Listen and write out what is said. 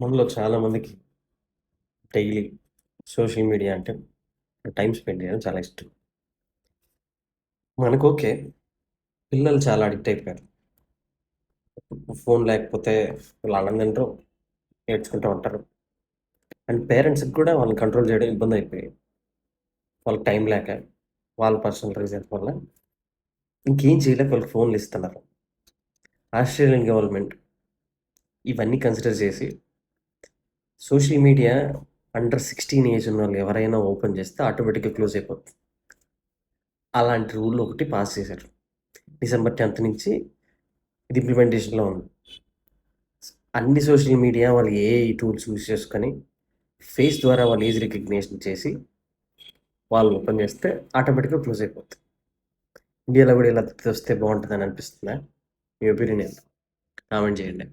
మనలో చాలామందికి daily social media అంటే టైం స్పెండ్ చేయడం చాలా ఇష్టం. మనకు ఓకే. పిల్లలు చాలా అడిక్ట్ అయిపోయారు. ఫోన్ లేకపోతే వాళ్ళు అన్నం తినరు, ఏడ్చుకుంటూ ఉంటారు. అండ్ పేరెంట్స్‌కి కూడా వాళ్ళని కంట్రోల్ చేయడం ఇబ్బంది అయిపోయింది. వాళ్ళకి టైం లేక, వాళ్ళ పర్సనల్ రీజన్స్ వల్ల ఇంకేం చేయలేక వాళ్ళకి ఫోన్‌లు ఇస్తున్నారు. ఆస్ట్రేలియన్ గవర్నమెంట్ ఇవన్నీ కన్సిడర్ చేసి సోషల్ మీడియా అండర్ 16 ఏజ్ ఉన్నోళ్ళు ఎవరైనా ఓపెన్ చేస్తే ఆటోమేటిక్‌గా క్లోజ్ అయిపోద్ది. అలాంటి రూల్ ఒకటి పాస్ చేశారు. డిసెంబర్ 10థ్ నుంచి ఇది ఇంప్లిమెంటేషన్‌లో ఉంది. అన్ని సోషల్ మీడియా వాళ్ళు ఏఐ టూల్స్ యూజ్ చేసుకొని ఫేస్ ద్వారా వాళ్ళు ఏజ్ రికగ్నిషన్ చేసి వాళ్ళు ఓపెన్ చేస్తే ఆటోమేటిక్‌గా క్లోజ్ అయిపోద్ది. ఇండియాలో కూడా ఇలా తెస్తే బాగుంటుందని అనిపిస్తుందా? మీ ఒపీనియన్ ఏంటి? కామెంట్ చేయండి.